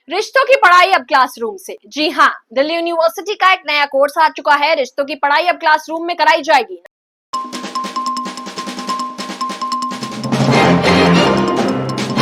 रिश्तों की पढ़ाई अब क्लासरूम से। जी हाँ, दिल्ली यूनिवर्सिटी का एक नया कोर्स आ चुका है। रिश्तों की पढ़ाई अब क्लासरूम में कराई जाएगी।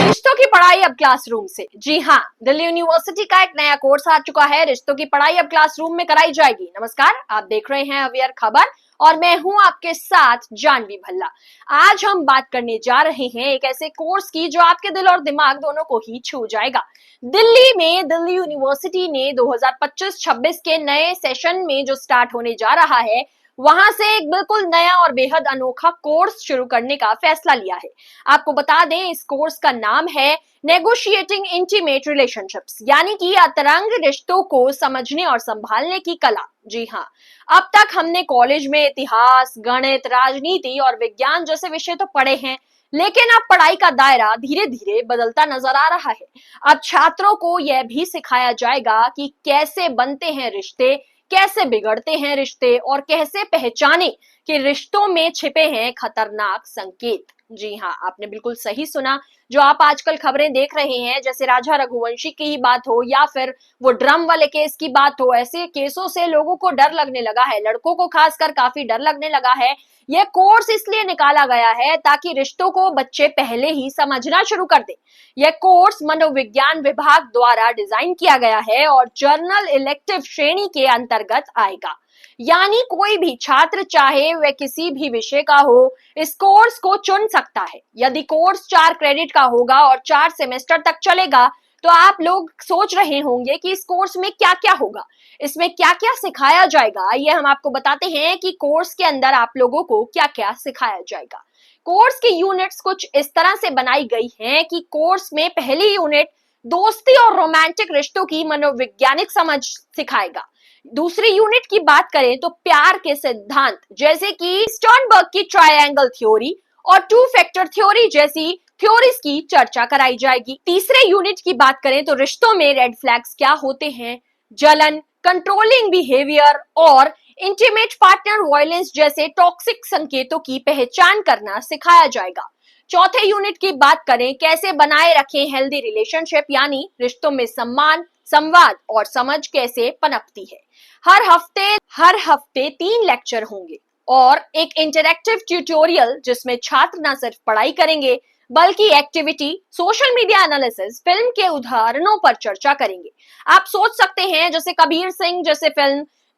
रिश्तों की पढ़ाई अब क्लासरूम से। जी हाँ, दिल्ली यूनिवर्सिटी का एक नया कोर्स आ चुका है। रिश्तों की पढ़ाई अब क्लासरूम में कराई जाएगी। नमस्कार, आप देख रहे हैं अवेयर खबर और मैं हूं आपके साथ जानवी भल्ला। आज हम बात करने जा रहे हैं एक ऐसे कोर्स की जो आपके दिल और दिमाग दोनों को ही छू जाएगा। दिल्ली में दिल्ली यूनिवर्सिटी ने 2025-26 के नए सेशन में जो स्टार्ट होने जा रहा है, वहां से एक बिल्कुल नया और बेहद अनोखा कोर्स शुरू करने का फैसला लिया है। आपको बता दें, इस कोर्स का नाम है नेगोशिएटिंग इंटीमेट रिलेशनशिप्स, यानी कि अंतरंग रिश्तों को समझने और संभालने की कला। जी हाँ, अब तक हमने कॉलेज में इतिहास, गणित, राजनीति और विज्ञान जैसे विषय तो पढ़े हैं, लेकिन अब पढ़ाई का दायरा धीरे धीरे बदलता नजर आ रहा है। अब छात्रों को यह भी सिखाया जाएगा कि कैसे बनते हैं रिश्ते, कैसे बिगड़ते हैं रिश्ते और कैसे पहचाने कि रिश्तों में छिपे हैं खतरनाक संकेत। जी हाँ, आपने बिल्कुल सही सुना। जो आप आजकल खबरें देख रहे हैं, जैसे राजा रघुवंशी की ही बात हो या फिर वो ड्रम वाले केस की बात हो, ऐसे केसों से लोगों को डर लगने लगा है, लड़कों को खासकर काफी डर लगने लगा है। यह कोर्स इसलिए निकाला गया है ताकि रिश्तों को बच्चे पहले ही समझना शुरू कर दें। यह कोर्स मनोविज्ञान विभाग द्वारा डिजाइन किया गया है और जर्नल इलेक्टिव श्रेणी के अंतर्गत आएगा। यानी कोई भी छात्र, चाहे वह किसी भी विषय का हो, इस कोर्स को चुन सकता है। यदि कोर्स 4 क्रेडिट का होगा और 4 सेमेस्टर तक चलेगा, तो आप लोग सोच रहे होंगे कि इस कोर्स में क्या क्या होगा, इसमें क्या क्या सिखाया जाएगा। ये हम आपको बताते हैं कि कोर्स के अंदर आप लोगों को क्या क्या सिखाया जाएगा। कोर्स की यूनिट्स कुछ इस तरह से बनाई गई हैं कि कोर्स में पहली यूनिट दोस्ती और रोमांटिक रिश्तों की मनोवैज्ञानिक समझ सिखाएगा। दूसरी यूनिट की बात करें तो प्यार के सिद्धांत, जैसे कि स्टर्नबर्ग की ट्रायंगल थ्योरी और 2 फैक्टर थ्योरी जैसी थ्योरीज की चर्चा कराई जाएगी। तीसरे यूनिट की बात करें तो रिश्तों में रेड फ्लैग्स क्या होते हैं, जलन, कंट्रोलिंग बिहेवियर और इंटीमेट पार्टनर वायलेंस जैसे टॉक्सिक संकेतों की पहचान करना सिखाया जाएगा। चौथे यूनिट की बात करें, कैसे बनाए रखें हेल्दी रिलेशनशिप, यानी रिश्तों में सम्मान, संवाद और समझ कैसे पनपती है। हर हफ्ते 3 लेक्चर होंगे और एक इंटरैक्टिव ट्यूटोरियल, जिसमें छात्र न सिर्फ पढ़ाई करेंगे बल्कि activity, social media analysis, film के उदाहरणों पर चर्चा करेंगे। आप सोच सकते हैं, जैसे कबीर सिंह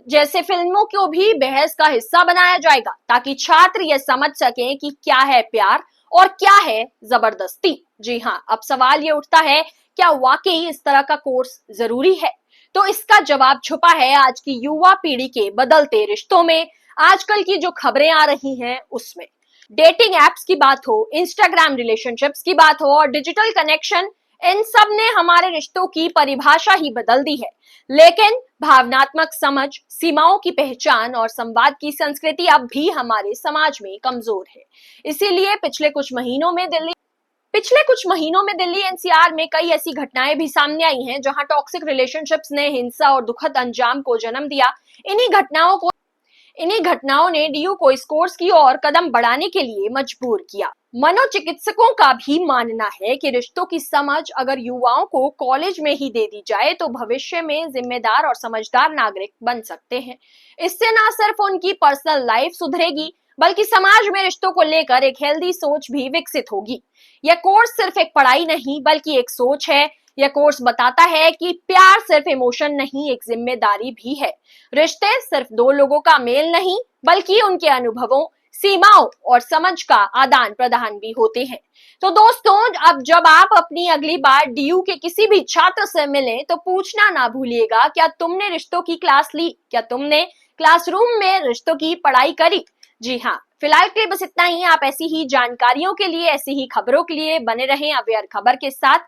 जैसे फिल्मों को भी बहस का हिस्सा बनाया जाएगा, ताकि छात्र यह समझ सकें कि क्या है प्यार और क्या है जबरदस्ती। जी हाँ, अब सवाल ये उठता है, क्या वाकई इस तरह का कोर्स जरूरी है? तो इसका जवाब छुपा है आज की युवा पीढ़ी के बदलते रिश्तों में, आजकल की जो खबरें आ रही हैं उसमें। डेटिंग एप्स की बात हो, इंस्टाग्राम रिलेशनशिप्स की बात हो और डिजिटल कनेक्शन, इन सब ने हमारे रिश्तों की परिभाषा ही बदल दी है। लेकिन भावनात्मक समझ, सीमाओं की पहचान और संवाद की संस्कृति अब भी हमारे समाज में कमजोर है। इसीलिए पिछले कुछ महीनों में दिल्ली एनसीआर में कई ऐसी घटनाएं भी सामने आई हैं, जहां टॉक्सिक रिलेशनशिप्स ने हिंसा और दुखद अंजाम को जन्म दिया। इन्हीं घटनाओं ने डीयू को इस कोर्स की ओर कदम बढ़ाने के लिए मजबूर किया। मनोचिकित्सकों का भी मानना है कि रिश्तों की समझ अगर युवाओं को कॉलेज में ही दे दी जाए तो भविष्य में जिम्मेदार और समझदार नागरिक बन सकते हैं। इससे न सिर्फ उनकी पर्सनल लाइफ सुधरेगी, बल्कि समाज में रिश्तों को लेकर एक हेल्दी सोच भी विकसित होगी। यह कोर्स सिर्फ एक पढ़ाई नहीं, बल्कि एक सोच है। यह कोर्स बताता है कि प्यार सिर्फ इमोशन नहीं, एक जिम्मेदारी भी है। रिश्ते सिर्फ 2 लोगों का मेल नहीं, बल्कि उनके अनुभवों, सीमाओं और समझ का आदान प्रदान भी होते हैं। तो दोस्तों, अब जब आप अपनी अगली बार डीयू के किसी भी छात्र से मिलें, तो पूछना ना भूलिएगा, क्या तुमने रिश्तों की क्लास ली? क्या तुमने क्लासरूम में रिश्तों की पढ़ाई करी? जी हाँ, फिलहाल के लिए बस इतना ही। आप ऐसी ही जानकारियों के लिए, ऐसी ही खबरों के लिए बने रहें अवेयर खबर के साथ।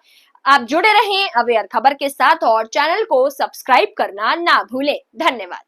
आप जुड़े रहें अवेयर खबर के साथ और चैनल को सब्सक्राइब करना ना भूलें। धन्यवाद।